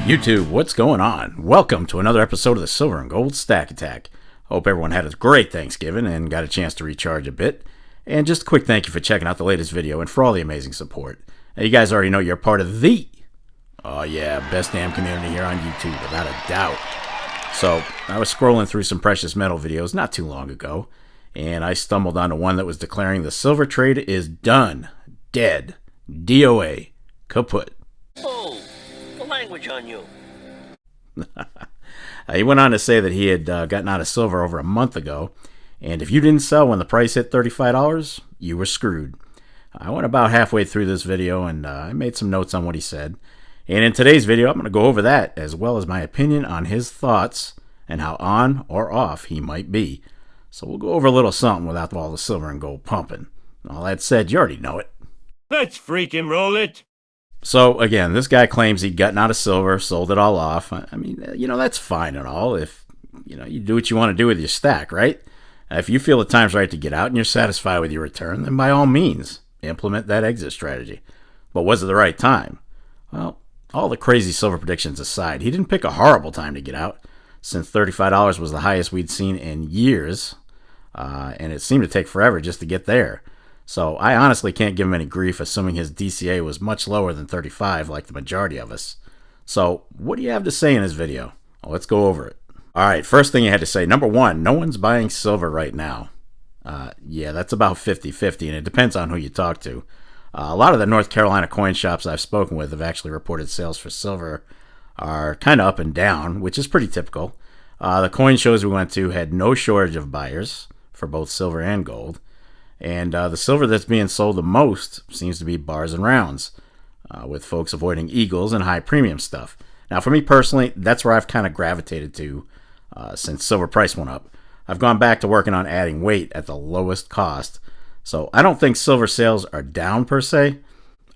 YouTube, what's going on? Welcome to another episode of the Silver and Gold Stack Attack. Hope everyone had a great Thanksgiving and got a chance to recharge a bit. And just a quick thank you for checking out the latest video and for all the amazing support. Now, you guys already know you're part of the, best damn community here on YouTube, without a doubt. So, I was scrolling through some precious metal videos not too long ago, and I stumbled onto one that was declaring the silver trade is done, dead, DOA, kaput. Oh, the language on you. He went on to say that he had gotten out of silver over a month ago, and if you didn't sell when the price hit $35, you were screwed. I went about halfway through this video, and I made some notes on what he said. And in today's video, I'm going to go over that, as well as my opinion on his thoughts and how on or off he might be. So we'll go over a little something without all the silver and gold pumping. All that said, you already know it. Let's freaking roll it. So, again, this guy claims he'd gotten out of silver, sold it all off. I mean, that's fine and all if, you do what you want to do with your stack, right? If you feel the time's right to get out and you're satisfied with your return, then by all means, implement that exit strategy. But was it the right time? Well, all the crazy silver predictions aside, he didn't pick a horrible time to get out, since $35 was the highest we'd seen in years, and it seemed to take forever just to get there. So I honestly can't give him any grief, assuming his DCA was much lower than 35 like the majority of us. So what do you have to say in his video? Well, let's go over it. Alright, first thing you had to say, number one, no one's buying silver right now. Yeah, that's about 50-50, and it depends on who you talk to. A lot of the North Carolina coin shops I've spoken with have actually reported sales for silver are kind of up and down, which is pretty typical. The coin shows we went to had no shortage of buyers for both silver and gold. And the silver that's being sold the most seems to be bars and rounds, with folks avoiding eagles and high premium stuff. Now, for me personally, that's where I've kind of gravitated to since silver price went up. I've gone back to working on adding weight at the lowest cost. So I don't think silver sales are down per se.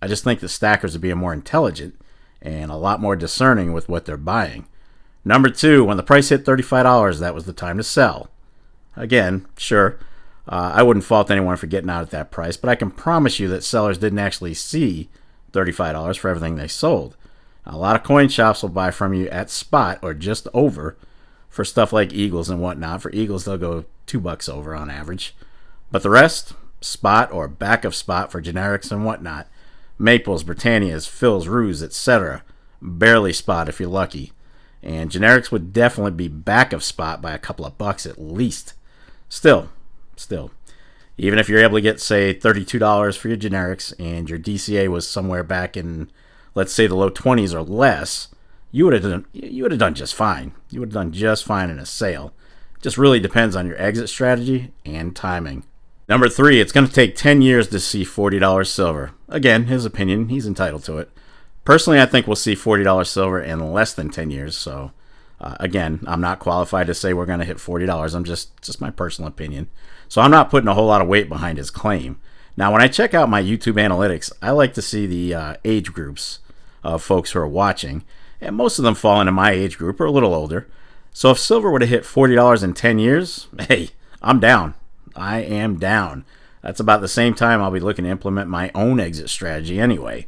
I just think the stackers are being more intelligent and a lot more discerning with what they're buying. Number two, when the price hit $35, that was the time to sell. Again, sure. I wouldn't fault anyone for getting out at that price, but I can promise you that sellers didn't actually see $35 for everything they sold. A lot of coin shops will buy from you at spot or just over for stuff like eagles and whatnot. For eagles, they'll go $2 over on average. But the rest, spot or back of spot for generics and whatnot. Maples, Britannias, Phils, Ruse, etc. Barely spot if you're lucky. And generics would definitely be back of spot by a couple of bucks at least. Still, even if you're able to get, say, $32 for your generics and your DCA was somewhere back in, let's say, the low 20s or less, you would have done just fine. You would have done just fine in a sale. It just really depends on your exit strategy and timing. Number three, it's going to take 10 years to see $40 silver. Again, his opinion, he's entitled to it. Personally, I think we'll see $40 silver in less than 10 years, so again, I'm not qualified to say we're going to hit $40. I'm just my personal opinion. So I'm not putting a whole lot of weight behind his claim. Now, when I check out my YouTube analytics, I like to see the age groups of folks who are watching, and most of them fall into my age group or a little older. So if silver were to hit $40 in 10 years, hey, I'm down. I am down. That's about the same time I'll be looking to implement my own exit strategy anyway.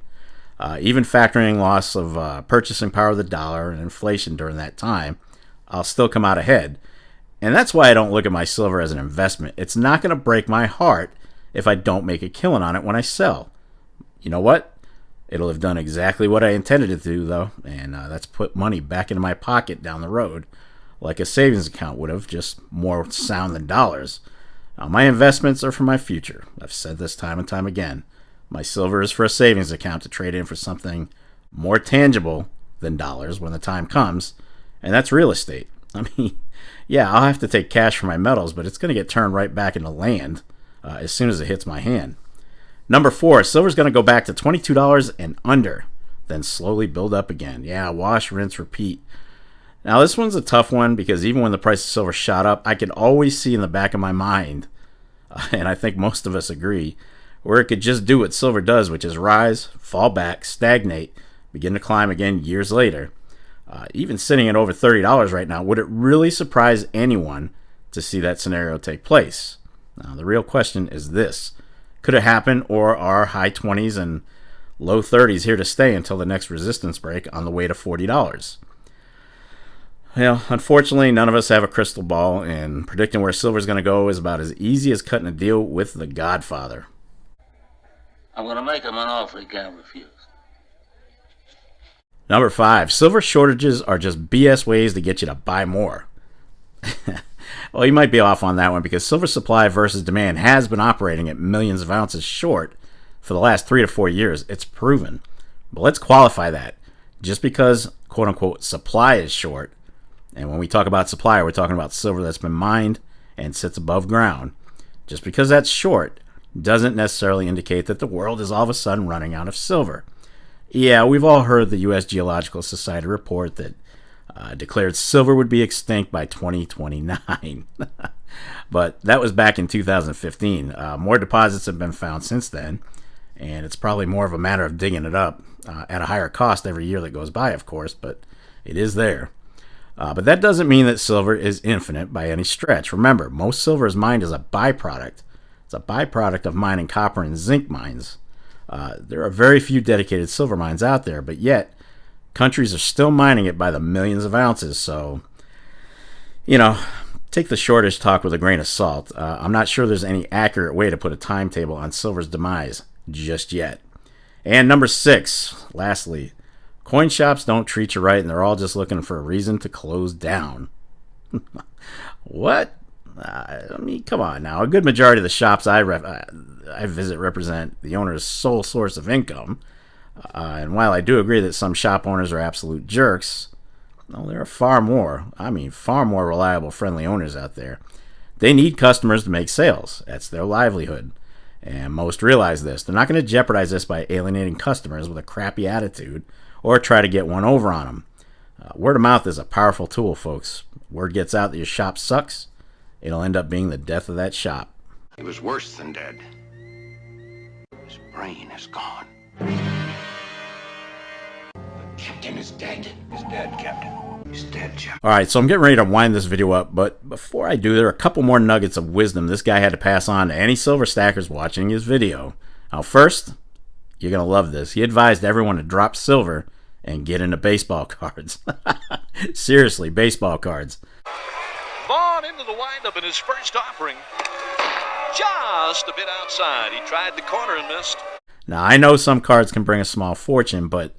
Even factoring loss of purchasing power of the dollar and inflation during that time, I'll still come out ahead. And that's why I don't look at my silver as an investment. It's not going to break my heart if I don't make a killing on it when I sell. You know what? It'll have done exactly what I intended it to do, though, and that's put money back into my pocket down the road, like a savings account would have, just more sound than dollars. Now, my investments are for my future. I've said this time and time again. My silver is for a savings account to trade in for something more tangible than dollars when the time comes, and that's real estate. I mean, yeah, I'll have to take cash for my metals, but it's going to get turned right back into land as soon as it hits my hand. Number four, silver's going to go back to $22 and under, then slowly build up again. Yeah, wash, rinse, repeat. Now, this one's a tough one because even when the price of silver shot up, I could always see in the back of my mind, and I think most of us agree, where it could just do what silver does, which is rise, fall back, stagnate, begin to climb again years later. Even sitting at over $30 right now, would it really surprise anyone to see that scenario take place? Now, the real question is this. Could it happen, or are high 20s and Low 30s here to stay until the next resistance break on the way to $40. Well, unfortunately, none of us have a crystal ball, and predicting where silver is going to go is about as easy as cutting a deal with the Godfather. I'm going to make him an offer he can't refuse. Number 5, silver shortages are just BS ways to get you to buy more. Well, you might be off on that one because silver supply versus demand has been operating at millions of ounces short for the last 3 to 4 years. It's proven. But let's qualify that. Just because, quote unquote, supply is short, and when we talk about supply, we're talking about silver that's been mined and sits above ground. Just because that's short doesn't necessarily indicate that the world is all of a sudden running out of silver. Yeah, we've all heard the U.S. Geological Society report that declared silver would be extinct by 2029. But that was back in 2015. More deposits have been found since then, and it's probably more of a matter of digging it up at a higher cost every year that goes by, of course, but it is there. But that doesn't mean that silver is infinite by any stretch. Remember, most silver is mined as a byproduct. It's a byproduct of mining copper and zinc mines. There are very few dedicated silver mines out there, but yet countries are still mining it by the millions of ounces. So, take the shortage talk with a grain of salt. I'm not sure there's any accurate way to put a timetable on silver's demise just yet. And number 6, lastly, coin shops don't treat you right, and they're all just looking for a reason to close down. What? Come on now. A good majority of the shops I visit represent the owner's sole source of income. And while I do agree that some shop owners are absolute jerks, there are far more reliable, friendly owners out there. They need customers to make sales. That's their livelihood. And most realize this. They're not going to jeopardize this by alienating customers with a crappy attitude or try to get one over on them. Word of mouth is a powerful tool, folks. Word gets out that your shop sucks, it'll end up being the death of that shop. He was worse than dead. His brain is gone. The captain is dead. He's dead, Captain. He's dead, Jack. Alright, so I'm getting ready to wind this video up, but before I do, there are a couple more nuggets of wisdom this guy had to pass on to any silver stackers watching his video. Now first, you're going to love this. He advised everyone to drop silver and get into baseball cards. Seriously, baseball cards. Vaughn into the windup in his first offering. Just a bit outside. He tried the corner and missed. Now, I know some cards can bring a small fortune, but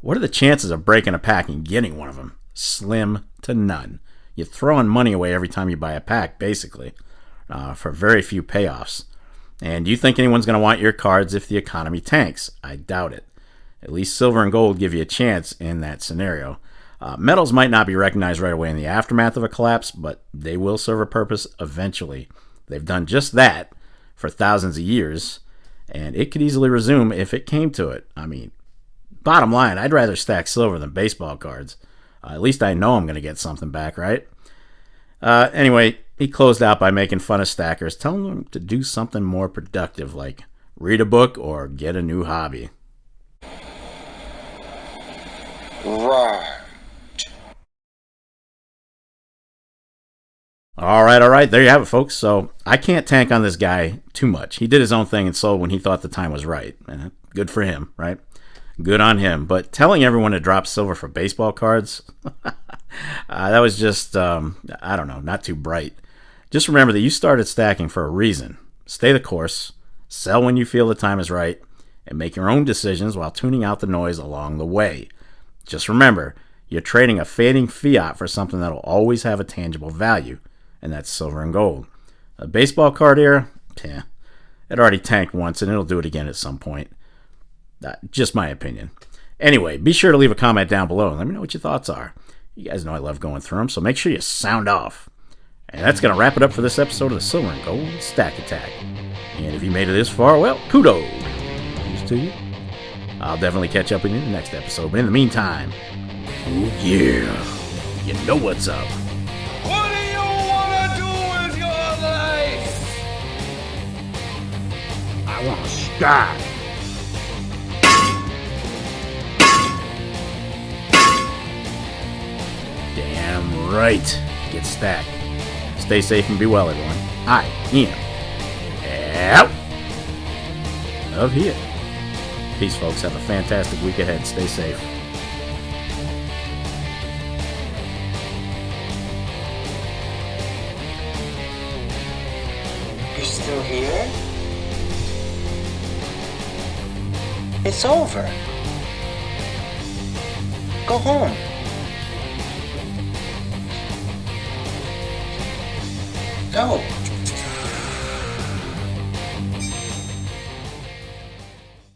what are the chances of breaking a pack and getting one of them? Slim to none. You're throwing money away every time you buy a pack, basically, for very few payoffs. And do you think anyone's going to want your cards if the economy tanks? I doubt it. At least silver and gold give you a chance in that scenario. Metals might not be recognized right away in the aftermath of a collapse, but they will serve a purpose eventually. They've done just that for thousands of years, and it could easily resume if it came to it. Bottom line, I'd rather stack silver than baseball cards. At least I know I'm going to get something back, right? Anyway, he closed out by making fun of stackers, telling them to do something more productive, like read a book or get a new hobby. Right. All right. There you have it, folks. So I can't tank on this guy too much. He did his own thing and sold when he thought the time was right. And good for him, right? Good on him. But telling everyone to drop silver for baseball cards, that was just, not too bright. Just remember that you started stacking for a reason. Stay the course, sell when you feel the time is right, and make your own decisions while tuning out the noise along the way. Just remember, you're trading a fading fiat for something that'll always have a tangible value, and that's silver and gold. A baseball card era, it already tanked once, and it'll do it again at some point. Just my opinion. Anyway, be sure to leave a comment down below and let me know what your thoughts are. You guys know I love going through them, so make sure you sound off. And that's going to wrap it up for this episode of the Silver and Gold Stack Attack. And if you made it this far, well, kudos to you. I'll definitely catch up with you in the next episode. But in the meantime, oh yeah, you know what's up. What do you want to do with your life? I want to stack. Damn right. Get stacked. Stay safe and be well, everyone. I am out of here. Peace, folks. Have a fantastic week ahead. Stay safe. You're still here? It's over. Go home. Go.